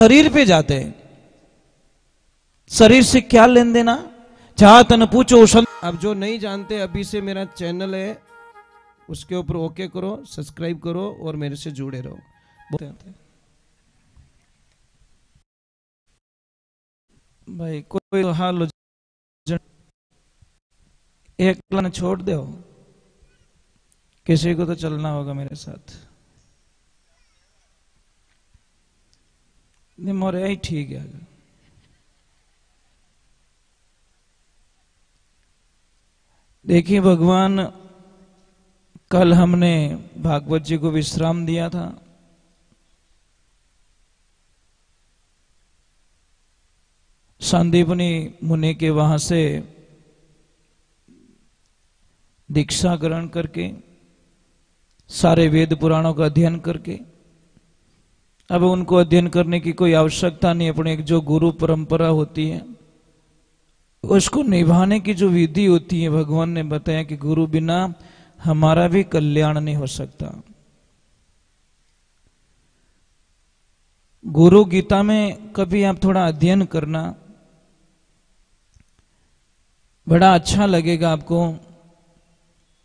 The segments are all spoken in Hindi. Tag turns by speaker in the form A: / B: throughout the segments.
A: शरीर पे जाते हैं। शरीर से क्या लेन देना, जहां तन पूछो। अब जो नहीं जानते, अभी से मेरा चैनल है, उसके ऊपर ओके करो, सब्सक्राइब करो और मेरे से जुड़े रहो। भाई कोई तो हाल एक प्लान छोड़ दो, किसी को तो चलना होगा मेरे साथ। नहीं मोरे ही ठीक है। देखिए भगवान, कल हमने भागवत जी को विश्राम दिया था। संदीपनी मुनि के वहां से दीक्षा ग्रहण करके, सारे वेद पुराणों का अध्ययन करके, अब उनको अध्ययन करने की कोई आवश्यकता नहीं। अपने एक जो गुरु परंपरा होती है, उसको निभाने की जो विधि होती है, भगवान ने बताया कि गुरु बिना हमारा भी कल्याण नहीं हो सकता। गुरु गीता में कभी आप थोड़ा अध्ययन करना, बड़ा अच्छा लगेगा आपको।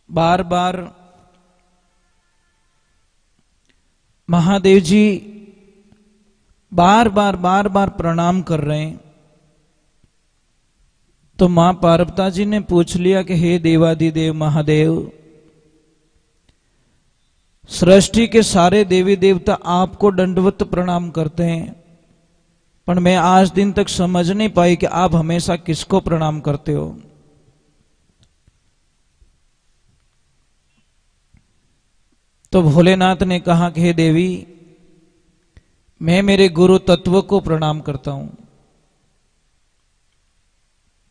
A: बार बार महादेव जी बार बार प्रणाम कर रहे हैं। तो मां पार्वती जी ने पूछ लिया कि हे देवादिदेव महादेव, सृष्टि के सारे देवी देवता आपको दंडवत प्रणाम करते हैं, पर मैं आज दिन तक समझ नहीं पाई कि आप हमेशा किसको प्रणाम करते हो। तो भोलेनाथ ने कहा कि हे देवी, मैं मेरे गुरु तत्व को प्रणाम करता हूं,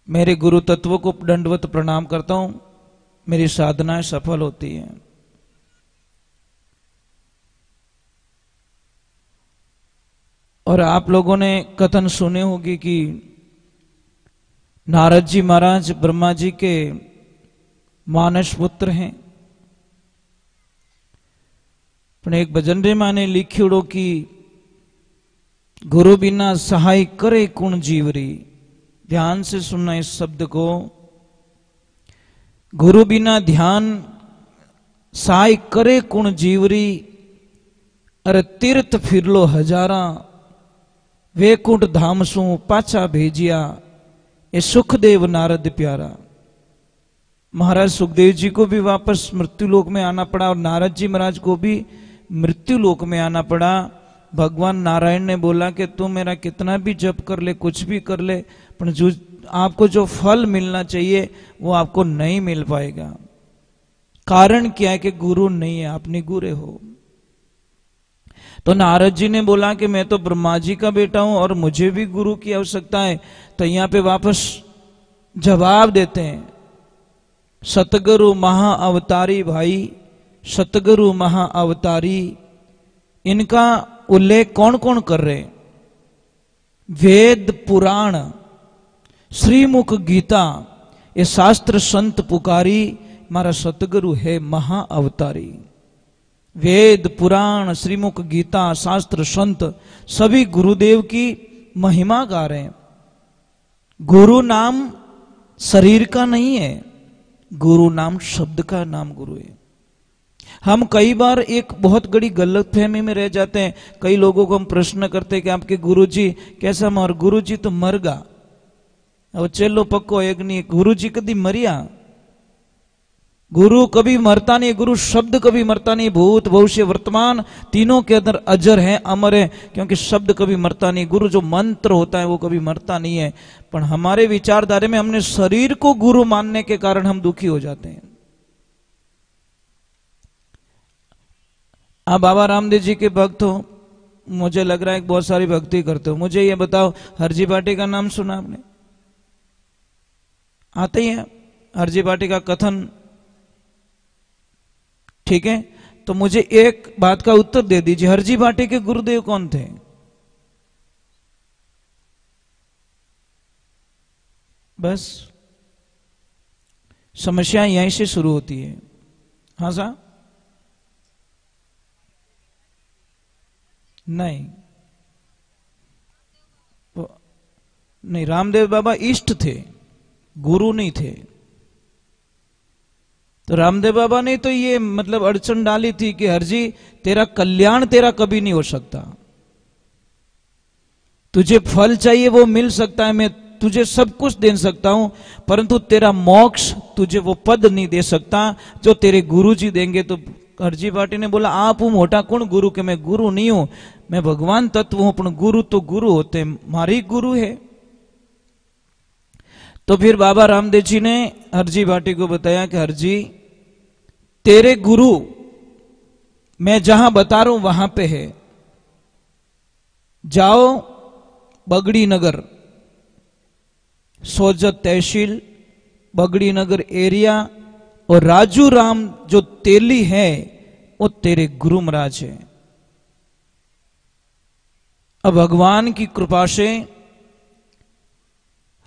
A: मेरे गुरु तत्व को दंडवत प्रणाम करता हूं, मेरी साधनाएं सफल होती हैं। और आप लोगों ने कथन सुने होगी कि नारद जी महाराज ब्रह्मा जी के मानस पुत्र हैं। एक भजन रे माने लिखियोड़ो की गुरु बिना सहाय करे कुण जीवरी। ध्यान से सुनना इस शब्द को। गुरु बिना ध्यान सहाय करे कुण जीवरी, अरे तीर्थ फिरलो हजारा, वैकुंठ धाम सु पाछा भेजिया, ये सुखदेव नारद प्यारा। महाराज सुखदेव जी को भी वापस मृत्युलोक में आना पड़ा और नारद जी महाराज को भी मृत्युलोक में आना पड़ा। भगवान नारायण ने बोला कि तू मेरा कितना भी जप कर ले, कुछ भी कर ले, पर जो आपको जो फल मिलना चाहिए वो आपको नहीं मिल पाएगा। कारण क्या है कि गुरु नहीं है, आप निगुरे हो। तो नारद जी ने बोला कि मैं तो ब्रह्मा जी का बेटा हूं और मुझे भी गुरु की आवश्यकता है। तो यहां पे वापस जवाब देते हैं, सतगुरु महा अवतारी भाई, सतगुरु महा अवतारी। इनका उल्लेख कौन कौन कर रहे? वेद पुराण श्रीमुख गीता, ये शास्त्र संत पुकारी, हमारा सतगुरु है महा अवतारी। वेद पुराण श्रीमुख गीता शास्त्र संत सभी गुरुदेव की महिमा गा रहे हैं। गुरु नाम शरीर का नहीं है, गुरु नाम शब्द का नाम गुरु है। हम कई बार एक बहुत बड़ी गलतफहमी में रह जाते हैं। कई लोगों को हम प्रश्न करते हैं कि आपके गुरुजी कैसा मर? गुरुजी तो मर गा, अब चेलो पक्को एक नहीं। गुरुजी कभी मरिया? गुरु कभी मरता नहीं, गुरु शब्द कभी मरता नहीं। भूत भविष्य वर्तमान तीनों के अंदर अजर है, अमर है, क्योंकि शब्द कभी मरता नहीं। गुरु जो मंत्र होता है वो कभी मरता नहीं है। पर हमारे विचारधारे में हमने शरीर को गुरु मानने के कारण हम दुखी हो जाते हैं। आप बाबा रामदेव जी के भक्त हो, मुझे लग रहा है कि बहुत सारी भक्ति करते हो। मुझे ये बताओ, हरजी बाटी का नाम सुना आपने? आते ही है हरजी बाटी का कथन, ठीक है? तो मुझे एक बात का उत्तर दे दीजिए, हरजी बाटी के गुरुदेव कौन थे? बस समस्या यहीं से शुरू होती है। हाँ साहब, नहीं, नहीं, रामदेव बाबा इष्ट थे, गुरु नहीं थे। तो रामदेव बाबा ने तो ये मतलब अड़चन डाली थी कि हरजी तेरा कल्याण तेरा कभी नहीं हो सकता, तुझे फल चाहिए वो मिल सकता है, मैं तुझे सब कुछ दे सकता हूं, परंतु तेरा मोक्ष, तुझे वो पद नहीं दे सकता जो तेरे गुरु जी देंगे। तो हरजी भाटी ने बोला आप हूं मोटा कुण गुरु के, मैं गुरु नहीं हूं, मैं भगवान तत्व हूं, पण गुरु तो गुरु होते, मारी गुरु है। तो फिर बाबा रामदेव जी ने हरजी भाटी को बताया कि हरजी तेरे गुरु मैं जहां बता रहा हूं वहां पे है, जाओ बगड़ी नगर, सोजत तहसील, बगड़ी नगर एरिया, और राजू राम जो तेली है वो तेरे गुरु महाराज है। अब भगवान की कृपा से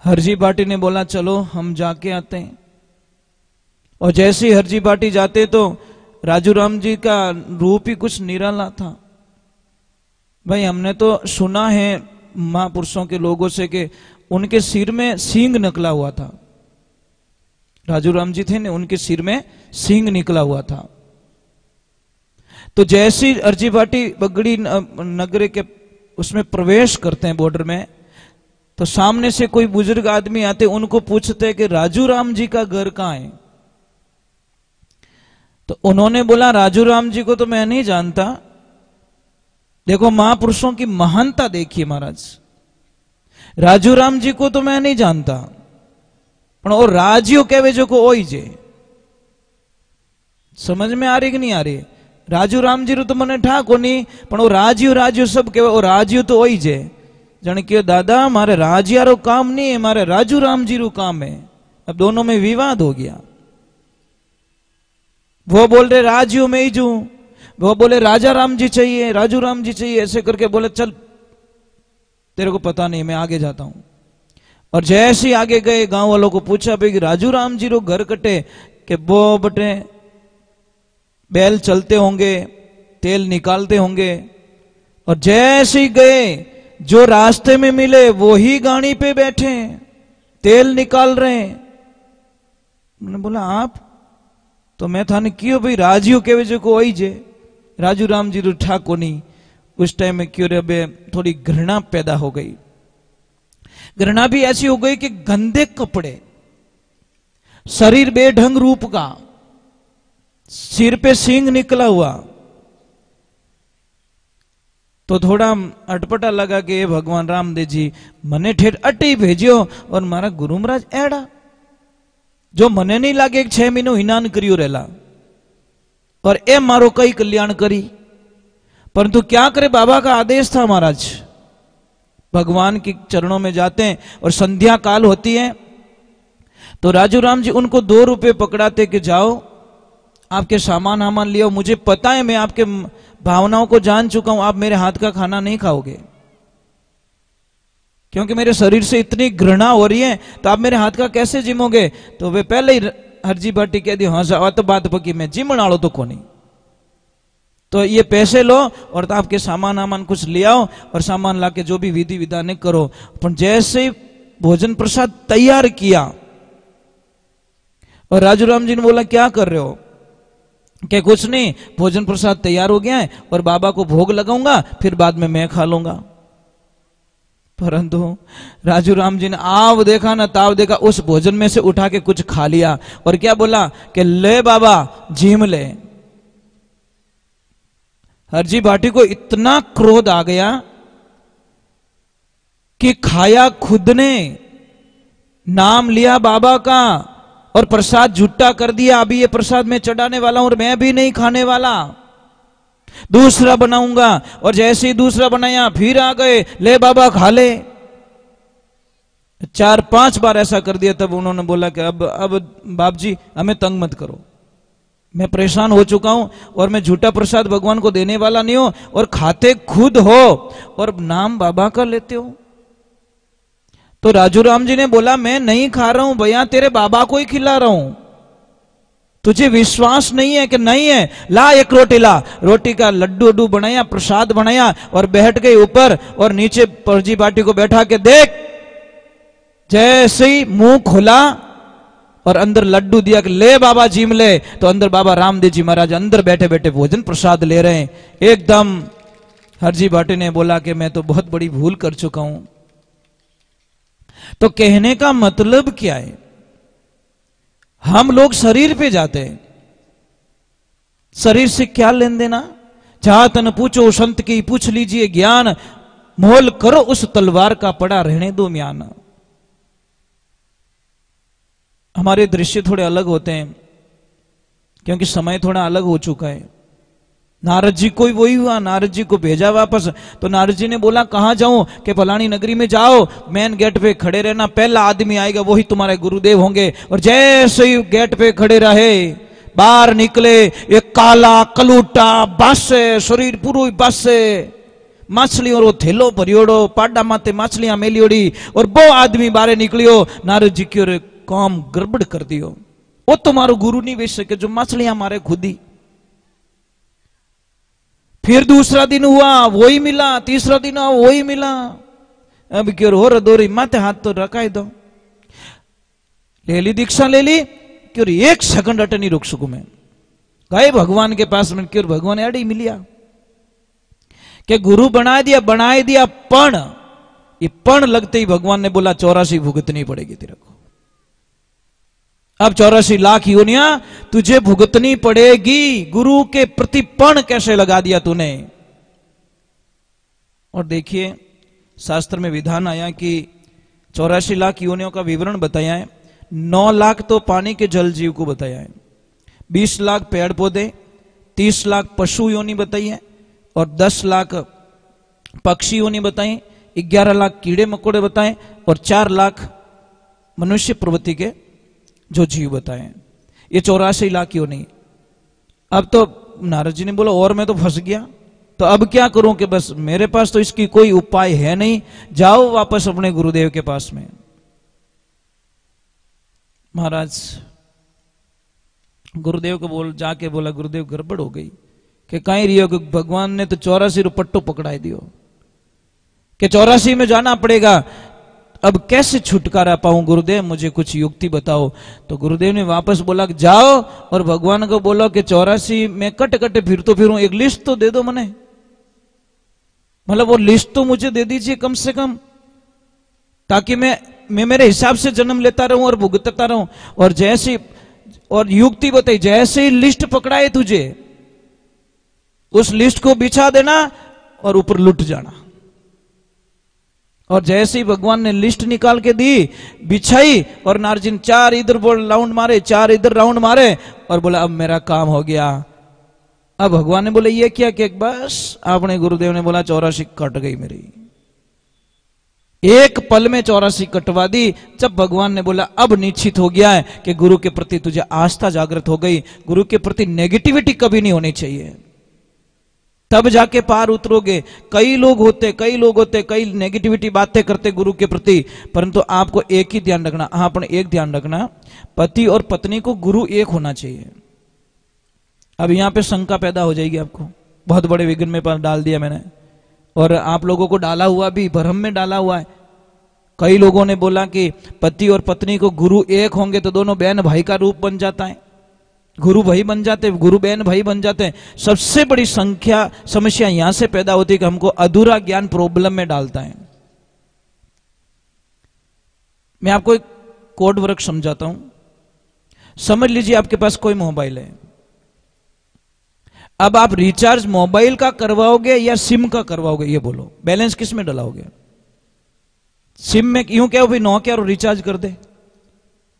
A: हरजी भाटी ने बोला चलो हम जाके आते हैं। और जैसे ही हरजी भाटी जाते तो राजू राम जी का रूप ही कुछ निराला था। भाई हमने तो सुना है महापुरुषों के लोगों से कि उनके सिर में सींग निकला हुआ था, राजू राम जी थे ने उनके सिर में सींग निकला हुआ था। तो जैसी हरजी भाटी बगड़ी नगर के उसमें प्रवेश करते हैं बॉर्डर में, तो सामने से कोई बुजुर्ग आदमी आते, उनको पूछते कि राजू राम जी का घर कहां है। तो उन्होंने बोला राजू राम जी को तो मैं नहीं जानता, देखो महापुरुषों की महानता देखिए महाराज, राजू राम जी को तो मैं नहीं जानता, पर वो राजियो कहवे जो को ओई जे, समझ में आ रही कि नहीं आ रही। राजू राम जी रू तो मने ठा कोनी, पण वो राजियो राजियो सब कहवे, वो राजियो तो ओई जे। जन के दादा मारे राजिया रो काम नहीं है, मारे राजू राम जी रू काम है। अब दोनों में विवाद हो गया, वो बोल रहे राजियो में ही जू, वो बोले राजा राम जी चाहिए, राजू राम जी चाहिए, ऐसे करके बोले चल तेरे को पता नहीं मैं आगे जाता हूं। और जैसे ही आगे गए गांव वालों को पूछा भाई राजू राम जी रो घर कटे के वो बटे बैल चलते होंगे, तेल निकालते होंगे। और जैसे ही गए जो रास्ते में मिले वो ही गाड़ी पे बैठे तेल निकाल रहे हैं। मैंने बोला आप तो मैं थाने क्यों भाई राजियो के वजह को आई जे, राजू राम जी रो ठाको नहीं। उस टाइम में क्यों रे थोड़ी घृणा पैदा हो गई। घृणा भी ऐसी हो गई कि गंदे कपड़े, शरीर बेढंग रूप का, सिर पे सींग निकला हुआ, तो थोड़ा अटपटा लगा कि ये भगवान रामदेव जी मने ठेठ अटी भेजियो और मारा गुरु महाराज एड़ा जो मने नहीं लागे 6 महीनों हिनान करियो रेला और ए मारो कई कल्याण करी। परंतु क्या करे, बाबा का आदेश था महाराज, भगवान के चरणों में जाते हैं और संध्या काल होती है। तो राजू राम जी उनको 2 रुपए पकड़ाते कि जाओ आपके सामान हामान लियो, मुझे पता है मैं आपके भावनाओं को जान चुका हूं, आप मेरे हाथ का खाना नहीं खाओगे क्योंकि मेरे शरीर से इतनी घृणा हो रही है, तो आप मेरे हाथ का कैसे जिमोगे। तो वे पहले ही हरजी भाटी कह दी हाँ साहब तो बात पकी, मैं जिमण आलो तो कोनी, तो ये पैसे लो और तो आपके सामान आमान कुछ ले आओ और सामान लाके जो भी विधि विधान करो। पर जैसे भोजन प्रसाद तैयार किया और राजू राम जी ने बोला क्या कर रहे हो, क्या कुछ नहीं, भोजन प्रसाद तैयार हो गया है और बाबा को भोग लगाऊंगा फिर बाद में मैं खा लूंगा। परंतु राजू राम जी ने आव देखा ना ताव देखा, उस भोजन में से उठा के कुछ खा लिया और क्या बोला कि ले बाबा झीम ले। हरजी भाटी को इतना क्रोध आ गया कि खाया खुद ने, नाम लिया बाबा का और प्रसाद झूठा कर दिया। अभी ये प्रसाद मैं चढ़ाने वाला हूं और मैं भी नहीं खाने वाला, दूसरा बनाऊंगा। और जैसे ही दूसरा बनाया फिर आ गए ले बाबा खा ले। 4-5 बार ऐसा कर दिया। तब उन्होंने बोला कि अब बाप जी हमें तंग मत करो, मैं परेशान हो चुका हूं और मैं झूठा प्रसाद भगवान को देने वाला नहीं हूं और खाते खुद हो और नाम बाबा का लेते हो। तो राजू राम जी ने बोला मैं नहीं खा रहा हूं भैया, तेरे बाबा को ही खिला रहा हूं, तुझे विश्वास नहीं है कि नहीं है, ला एक रोटी ला। रोटी का लड्डू उड्डू बनाया, प्रसाद बनाया और बैठ गए ऊपर और नीचे हरजी भाटी को बैठा के देख जैसे ही मुंह खोला और अंदर लड्डू दिया कि ले बाबा जीम ले, तो अंदर बाबा रामदेव जी महाराज अंदर बैठे बैठे भोजन प्रसाद ले रहे हैं। एकदम हरजी भाटी ने बोला कि मैं तो बहुत बड़ी भूल कर चुका हूं। तो कहने का मतलब क्या है, हम लोग शरीर पे जाते हैं, शरीर से क्या लेन देना। जहां तन पूछो संत की पूछ लीजिए ज्ञान, मोल करो उस तलवार का पड़ा रहने दो म्यान। हमारे दृश्य थोड़े अलग होते हैं क्योंकि समय थोड़ा अलग हो चुका है। नारद जी को वही हुआ, नारद जी को भेजा वापस, तो नारद जी ने बोला कहां जाऊं, कि फलानी नगरी में जाओ, मेन गेट पे खड़े रहना, पहला आदमी आएगा वही तुम्हारे गुरुदेव होंगे। और जैसे ही गेट पे खड़े रहे, बाहर निकले एक काला कलूटा बस, शरीर पूरा बस से मछली और वो थेलो भरियोड़ो, पाडा माते मछलियां मेलियोड़ी, और वो आदमी बाहर निकलियो। नारद जी की काम गड़बड़ कर दियो, वो तुम्हारो गुरु नहीं बेच सके जो मछलियां मारे खुद ही। फिर दूसरा दिन हुआ वही मिला, तीसरा दिन हुआ वही मिला। अब क्यों हो रदोरी माथे हाथ तो रखाई दो, ले ली दीक्षा ले ली, क्यों एक सेकंड अटे नहीं रुक सकू मैं, गए भगवान के पास में, क्यों भगवान अड़ी मिलिया कि गुरु बना दिया पण, ये पण लगते ही भगवान ने बोला 84 भुगतनी पड़ेगी तेरे को। अब 84 लाख योनियां तुझे भुगतनी पड़ेगी। गुरु के प्रति पण कैसे लगा दिया तूने। और देखिए शास्त्र में विधान आया कि 84 लाख योनियों का विवरण बताया है। 9 लाख तो पानी के जल जीव को बताया है, 20 लाख पेड़ पौधे, 30 लाख पशु योनि बताई है, और 10 लाख पक्षी योनि बताई, 11 लाख कीड़े मकोड़े बताए, और 4 लाख मनुष्य प्रवृत्ति के जो जीव बताए। ये 84 लाख क्यों नहीं। अब तो नारद जी ने बोला और मैं तो फंस गया, तो अब क्या करूं कि बस मेरे पास तो इसकी कोई उपाय है नहीं, जाओ वापस अपने गुरुदेव के पास में। महाराज गुरुदेव को जाके बोला गुरुदेव गड़बड़ हो गई, कि कहीं रियो कि भगवान ने तो 84 रुपट्टो पकड़ाई दियो, कि 84 में जाना पड़ेगा, अब कैसे छुटकारा पाऊं गुरुदेव, मुझे कुछ युक्ति बताओ। तो गुरुदेव ने वापस बोला कि जाओ और भगवान को बोलो कि 84 में कट कटे फिरूं, एक लिस्ट तो दे दो मने, मतलब वो लिस्ट तो मुझे दे दीजिए कम से कम, ताकि मैं मेरे हिसाब से जन्म लेता रहूं और भुगतता रहूं। और जैसे और युक्ति बताई, जैसे ही लिस्ट पकड़ाए तुझे उस लिस्ट को बिछा देना और ऊपर लुट जाना। और जैसे ही भगवान ने लिस्ट निकाल के दी, बिछाई, और नारजिन 4 इधर राउंड मारे, 4 इधर राउंड मारे, और बोला अब मेरा काम हो गया। अब भगवान ने बोले ये क्या, कि बस आपने गुरुदेव ने बोला 84 कट गई मेरी, एक पल में 84 कटवा दी। जब भगवान ने बोला अब निश्चित हो गया है कि गुरु के प्रति तुझे आस्था जागृत हो गई, गुरु के प्रति नेगेटिविटी कभी नहीं होनी चाहिए, तब जाके पार उतरोगे। कई लोग होते कई नेगेटिविटी बातें करते गुरु के प्रति, परंतु आपको एक ही ध्यान रखना, आपने एक ध्यान रखना, पति और पत्नी को गुरु एक होना चाहिए। अब यहां पे शंका पैदा हो जाएगी आपको, बहुत बड़े विघ्न में डाल दिया मैंने, और आप लोगों को डाला हुआ भी, भ्रम में डाला हुआ है। कई लोगों ने बोला कि पति और पत्नी को गुरु एक होंगे तो दोनों बहन भाई का रूप बन जाता है, गुरु भाई बन जाते, गुरु बहन भाई बन जाते हैं। सबसे बड़ी समस्या यहां से पैदा होती है कि हमको अधूरा ज्ञान प्रॉब्लम में डालता है। मैं आपको एक कोड वर्क समझाता हूं, समझ लीजिए आपके पास कोई मोबाइल है, अब आप रिचार्ज मोबाइल का करवाओगे या सिम का करवाओगे, ये बोलो, बैलेंस किस में डलाओगे। सिम में यूं क्या भाई नोकिया रो रिचार्ज कर दे,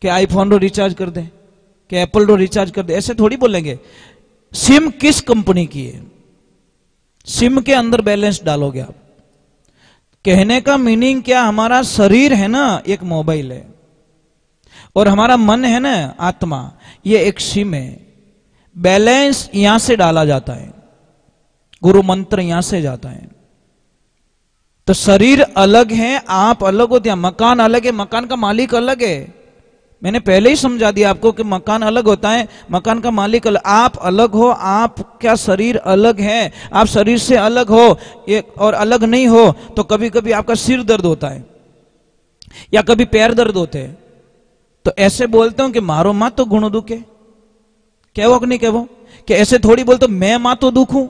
A: कि आईफोन रो रिचार्ज कर दे, कि एप्पल रो रिचार्ज कर दे, ऐसे थोड़ी बोलेंगे। सिम किस कंपनी की है, सिम के अंदर बैलेंस डालोगे आप। कहने का मीनिंग क्या, हमारा शरीर है ना एक मोबाइल है, और हमारा मन है ना आत्मा, ये एक सिम है। बैलेंस यहां से डाला जाता है, गुरु मंत्र यहां से जाता है। तो शरीर अलग है, आप अलग होते हैं, मकान अलग है, मकान का मालिक अलग है। मैंने पहले ही समझा दिया आपको कि मकान अलग होता है, मकान का मालिक अलग, आप अलग हो, आपका शरीर अलग है, आप शरीर से अलग हो, एक और अलग नहीं हो। तो कभी कभी आपका सिर दर्द होता है, या कभी पैर दर्द होते हैं तो ऐसे बोलते हो कि मारो मां तो गुणो दुखे, कहो कि नहीं कहो? कि ऐसे थोड़ी बोलते मैं मां तो दुखूं,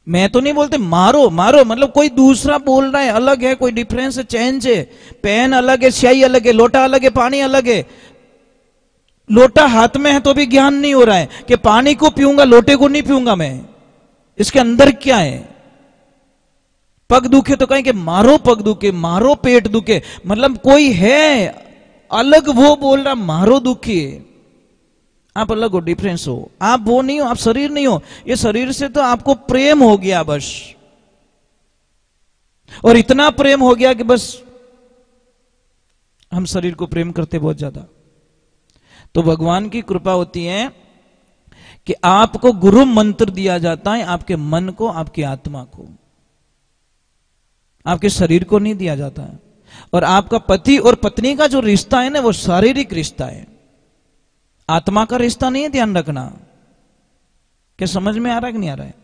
A: मैं तो नहीं बोलते मारो मारो, मतलब कोई दूसरा बोल रहा है, अलग है, कोई डिफरेंस है, चेंज है। पेन अलग है, स्याही अलग है, लोटा अलग है, पानी अलग है। लोटा हाथ में है तो भी ज्ञान नहीं हो रहा है कि पानी को पीऊंगा, लोटे को नहीं पीऊंगा मैं, इसके अंदर क्या है। पग दुखे तो कहें कि मारो पग दुखे, मारो पेट दुखे, मतलब कोई है अलग, वो बोल रहा मारो दुखी है। आप अलग हो, डिफरेंस हो, आप वो नहीं हो, आप शरीर नहीं हो। ये शरीर से तो आपको प्रेम हो गया बस, और इतना प्रेम हो गया कि बस हम शरीर को प्रेम करते बहुत ज्यादा। तो भगवान की कृपा होती है कि आपको गुरु मंत्र दिया जाता है, आपके मन को, आपकी आत्मा को, आपके शरीर को नहीं दिया जाता है। और आपका पति और पत्नी का जो रिश्ता है ना, वो शारीरिक रिश्ता है, आत्मा का रिश्ता नहीं है, ध्यान रखना। क्या समझ में आ रहा है कि नहीं आ रहा है?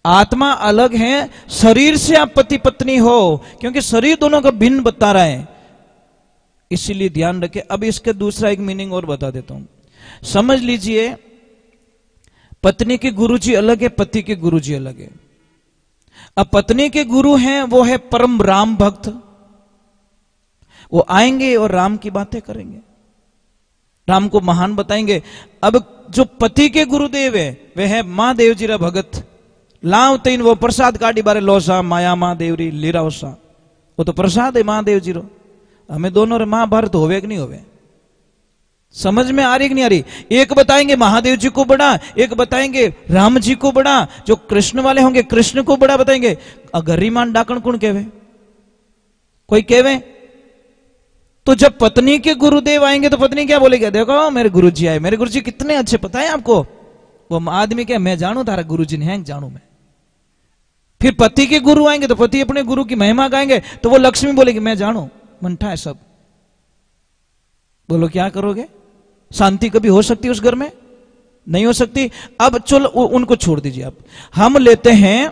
A: आत्मा अलग है, शरीर से आप पति पत्नी हो, क्योंकि शरीर दोनों का भिन्न बता रहा है, इसीलिए ध्यान रखें। अब इसका दूसरा एक मीनिंग और बता देता हूं, समझ लीजिए। पत्नी के गुरुजी अलग है, पति के गुरुजी अलग है। अब पत्नी के गुरु हैं वो है परम राम भक्त, वो आएंगे और राम की बातें करेंगे, राम को महान बताएंगे। अब जो पति के गुरुदेव है वे है मां देवजीरा भगत, लाव तीन वो प्रसाद काटी बारे लोसा माया मां देवरी लीरावसा, वो तो प्रसाद है महादेव जी रो। हमें दोनों रे महाभारत होवे कि नहीं होवे, समझ में आ रही कि नहीं आ रही? एक बताएंगे महादेव जी को बड़ा, एक बताएंगे राम जी को बड़ा, जो कृष्ण वाले होंगे कृष्ण को बड़ा बताएंगे। अगरीमान डाकण कौन कहवे? कोई कहवे? तो जब पत्नी के गुरुदेव आएंगे तो पत्नी क्या बोलेगी? देखो मेरे गुरुजी आए, मेरे गुरुजी कितने अच्छे, पता है आपको? वो आदमी क्या, मैं जानू तारा गुरुजी ने, जानू मैं। फिर पति के गुरु आएंगे तो पति अपने गुरु की महिमा गाएंगे, तो वो लक्ष्मी बोलेगी मैं जानू, मंठा है सब। बोलो क्या करोगे? शांति कभी हो सकती है उस घर में? नहीं हो सकती। अब चलो उनको छोड़ दीजिए, अब हम लेते हैं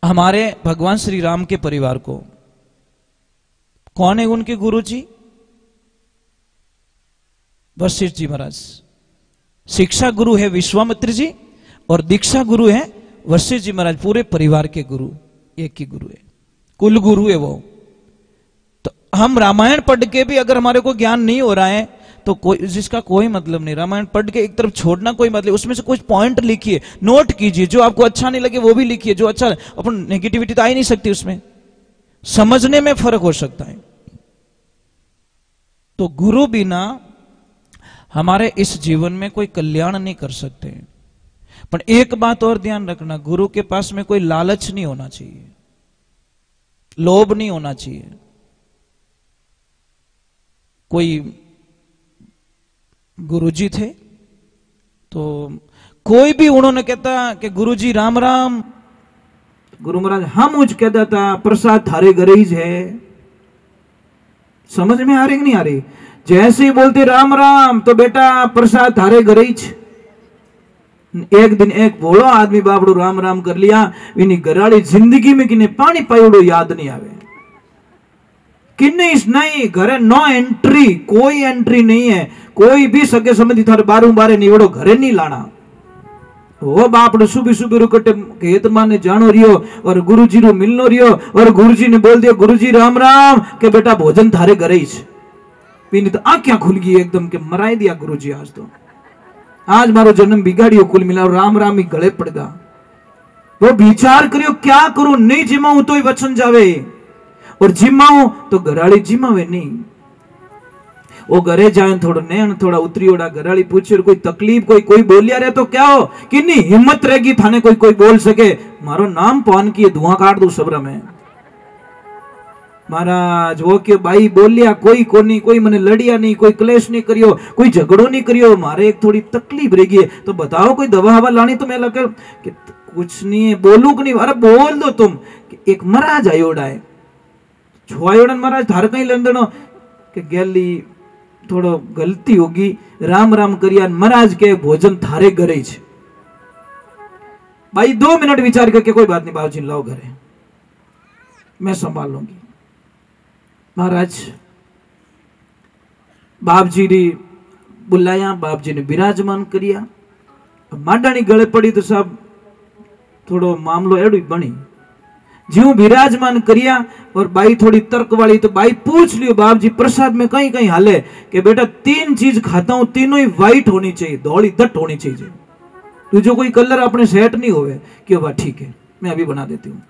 A: हमारे भगवान श्री राम के परिवार को। कौन है उनके गुरुजी? वशिष्ठ जी महाराज। शिक्षा गुरु है विश्वामित्र जी और दीक्षा गुरु है वशिष्ठ जी महाराज। पूरे परिवार के गुरु एक ही गुरु है, कुल गुरु है वो। तो हम रामायण पढ़ के भी अगर हमारे को ज्ञान नहीं हो रहा है तो कोई, जिसका कोई मतलब नहीं। रामायण पढ़ के एक तरफ छोड़ना कोई मतलब, उसमें से कुछ पॉइंट लिखिए, नोट कीजिए, जो आपको अच्छा नहीं लगे वो भी लिखिए, जो अच्छा, अपन नेगेटिविटी तो आ ही नहीं सकती उसमें, समझने में फर्क हो सकता है। तो गुरु बिना हमारे इस जीवन में कोई कल्याण नहीं कर सकते। पर एक बात और ध्यान रखना, गुरु के पास में कोई लालच नहीं होना चाहिए, लोभ नहीं होना चाहिए। कोई गुरुजी थे तो कोई भी उन्होंने कहता कि गुरुजी राम राम, गुरु महाराज हम मुझ कहता था प्रसाद थारे गरीज है। समझ में आ रही कि नहीं आ रही? जैसे ही बोलते राम राम तो बेटा प्रसाद थारे गरीज। एक दिन एक भोलो आदमी बापड़ो राम राम कर लिया, इन्हीं घराड़ी जिंदगी में किने पानी पायोड़ो याद नहीं आवे, किन्ने नहीं घरे नो एंट्री, कोई एंट्री नहीं है, कोई भी सगे संबंधी थारे बारू बारे निवड़ो घरे नहीं लाना। वो बापड़ो सुबह सुबह रुकटे खेत माने जानो रियो और गुरुजी रो मिलनो रियो, और गुरुजी ने बोल दिया गुरुजी राम राम के बेटा भोजन थारे घरे ही। पीनी तो आंखें खुल गई एकदम के मराई दिया गुरुजी, आज तो आज मारो जन्म बिगाड़ियो कुल मिला, राम राम ही गले पड़गा। वो विचार करियो क्या करूं, नहीं जिमाऊं तो ही वचन जावे, और जिमाऊं तो घराड़ी जिमावे नहीं। वो घरे जाए थोड़ा नैन थोड़ा उतरी ओड़ा, घराड़ी पूछे कोई तकलीफ, कोई बोलिया रहे तो क्या हो, कितनी हिम्मत रहेगी थाने कोई बोल सके मारो नाम पान की धुआं काट दू सबरा में। महाराज वो के भाई बोलिया कोई कोनी, कोई मने लड़िया नहीं, कोई क्लेश नहीं करियो, कोई झगड़ो नहीं करियो, मारे एक थोड़ी तकलीफ रहेगी तो बताओ कोई दवा हवा लानी तो मैं लगे कि कुछ नहीं है, बोलू कि नहीं? अरे बोल दो तुम। एक महाराज आयोड़ा है, छुआयोड़न महाराज थार कहीं लेन देनो कि गैली थोड़ो गलती होगी, राम राम करिया महाराज के भोजन थारे घरे छ। भाई 2 मिनट विचार करके कोई बात नहीं बाबूजी लाओ घरे, मैं संभाल लूंगी। महाराज बाप जी ने बुलाया, बाप जी ने विराजमान करिया। माडानी गले पड़ी तो साहब थोड़ो मामलो एडो बनी। ज्यों विराजमान करिया और बाई थोड़ी तर्क वाली, तो बाई पूछ लियो बाप जी प्रसाद में कहीं कहीं हाले कि बेटा 3 चीज खाता हूं, तीनों ही व्हाइट होनी चाहिए, धौली दट होनी चाहिए, तुझे कोई कलर अपने सेट नहीं होवे। क्यों बात ठीक है, मैं अभी बना देती हूँ।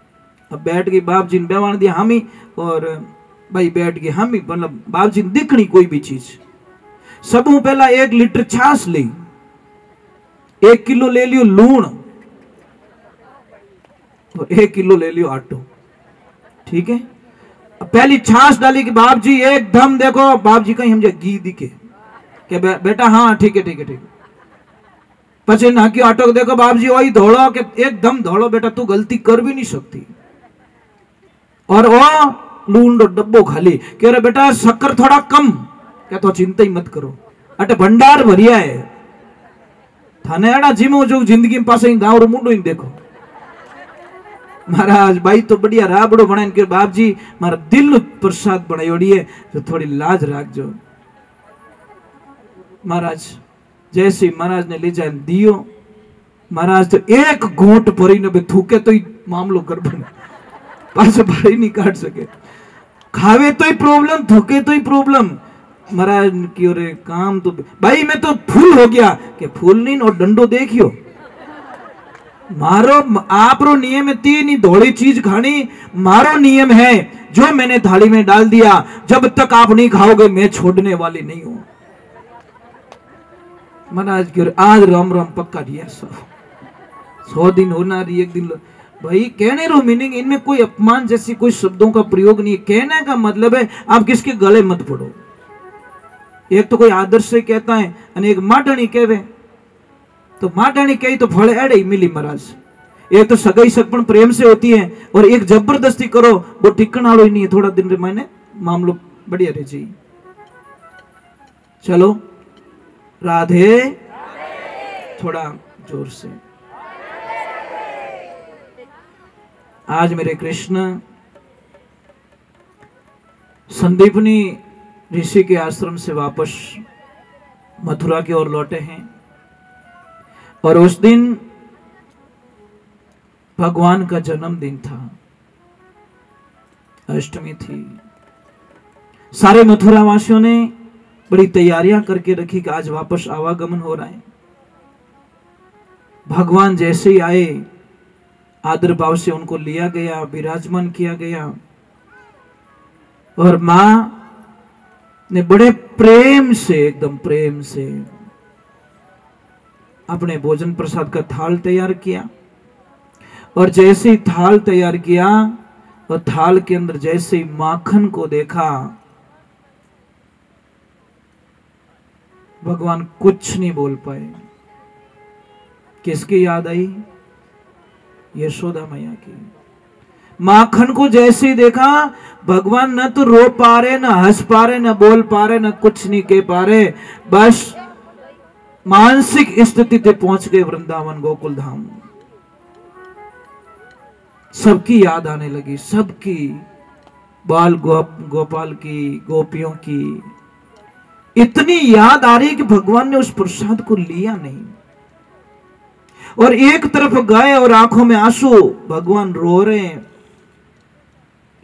A: अब बैठ गई बाप जी ने बेवान दिया हामी, और भाई बैठ गई हामी, मतलब बाप जी ने दिखनी कोई भी चीज। सबू पहला 1 लीटर छाछ ली, 1 किलो ले लियो लूण, तो 1 किलो ले लियो आटो, ठीक है। पहली छाछ डाली कि बाप जी एकदम देखो, बाप जी कहीं समझे घी दिखे कि बेटा हाँ ठीक है ठीक है ठीक है। पचे नाकी आटो को देखो बाप जी वही धोड़ो के एकदम धोड़ो, बेटा तू गलती कर भी नहीं सकती। और वो लूण डब्बो खाली, कह रहे बेटा शक्कर थोड़ा कम, क्या तो चिंता ही मत करो, अटे भंडार भरिया है थाने एड़ा जीमो जो जिंदगी में पास गाँव रो मुंडो ही देखो। महाराज भाई तो बढ़िया राबड़ो बनाए के बाप जी मारा दिल प्रसाद बनायोड़ी है, तो थोड़ी लाज राख जो। महाराज जैसे महाराज ने ले जाए दियो, महाराज तो एक घूंट भरी न थूके तो ही मामलो कर बने, पास भारी नहीं काट सके, खावे तो ही प्रॉब्लम, थूके तो ही प्रॉब्लम। महाराज की ओरे काम तो भाई मैं तो फूल हो गया, कि फूल नहीं और डंडो देखियो, मारो आपरो नियम है 3 ही धोली चीज खानी, मारो नियम है जो मैंने थाली में डाल दिया जब तक आप नहीं खाओगे मैं छोड़ने वाली नहीं हूं। महाराज की आज राम राम पक्का दिया, 100 दिन होना रही 1 दिन। भाई कहने रो मीनिंग इनमें कोई अपमान जैसी कोई शब्दों का प्रयोग नहीं है, कहने का मतलब है आप किसके गले मत पड़ो। एक तो कोई आदर्श से कहता है और एक माटणी कहवे, तो माटाणी कही तो फल एड़े ही मिली महाराज। एक तो सगाई सगपन प्रेम से होती है, और एक जबरदस्ती करो वो टिकन वालों ही नहीं है, थोड़ा दिन रे मैंने मामलो बढ़िया रह जी। चलो राधे, थोड़ा जोर से। आज मेरे कृष्ण संदीपनी ऋषि के आश्रम से वापस मथुरा की ओर लौटे हैं, और उस दिन भगवान का जन्मदिन था, अष्टमी थी। सारे मथुरा वासियों ने बड़ी तैयारियां करके रखी कि आज वापस आवागमन हो रहा है। भगवान जैसे ही आए आदर भाव से उनको लिया गया, विराजमान किया गया, और मां ने बड़े प्रेम से, एकदम प्रेम से अपने भोजन प्रसाद का थाल तैयार किया। और जैसे ही थाल तैयार किया और थाल के अंदर जैसे ही माखन को देखा, भगवान कुछ नहीं बोल पाए। किसकी याद आई? यशोदा मैया की। माखन को जैसे ही देखा, भगवान न तो रो पा रहे, न हंस पा रहे, न बोल पा रहे, न कुछ नहीं कह पा रहे, बस मानसिक स्थिति पे पहुंच गए वृंदावन गोकुल धाम। सबकी याद आने लगी, सबकी, बाल गोपाल की, गोपियों की इतनी याद आ रही कि भगवान ने उस प्रसाद को लिया नहीं। और एक तरफ गाय और आंखों में आंसू, भगवान रो रहे हैं।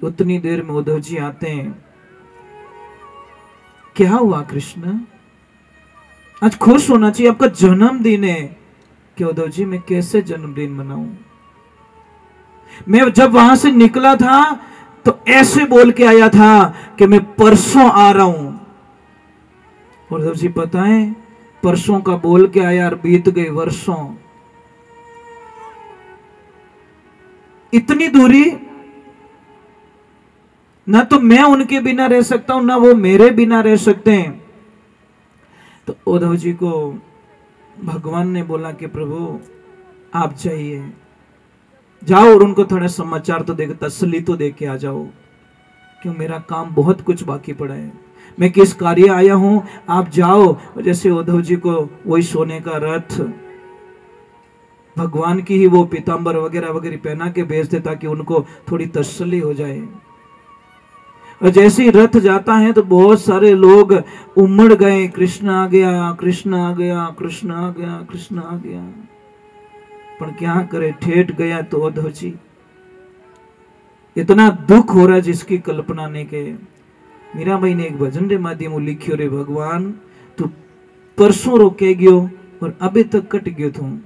A: उतनी देर में उद्धव जी आते हैं। क्या हुआ कृष्ण, आज खुश होना चाहिए, आपका जन्मदिन है। कि उद्धव जी मैं कैसे जन्मदिन मनाऊं? मैं जब वहां से निकला था तो ऐसे बोल के आया था कि मैं परसों आ रहा हूं। उद्धव जी पता है, परसों का बोल के आया और बीत गए वर्षों। इतनी दूरी, ना तो मैं उनके बिना रह सकता हूं, ना वो मेरे बिना रह सकते हैं। तो उद्धव जी को भगवान ने बोला कि प्रभु आप जाइए, जाओ और उनको थोड़ा समाचार तो देकर, तसल्ली तो दे के आ जाओ, क्यों मेरा काम बहुत कुछ बाकी पड़ा है। मैं किस कार्य आया हूं, आप जाओ। जैसे उद्धव जी को वही सोने का रथ, भगवान की ही वो पीतांबर वगैरह वगैरह पहना के भेज दे ताकि उनको थोड़ी तसल्ली हो जाए। और जैसे ही रथ जाता है तो बहुत सारे लोग उमड़ गए, कृष्ण आ गया, कृष्ण आ गया, कृष्ण आ गया, कृष्ण आ गया। पर क्या करे, ठेठ गया तो अधोची। इतना दुख हो रहा है जिसकी कल्पना नहीं के। मीराबाई ने एक भजन रे माध्यम लिखियो रे, भगवान तू परसों रोके गयो और अबे तक कट गयो थू।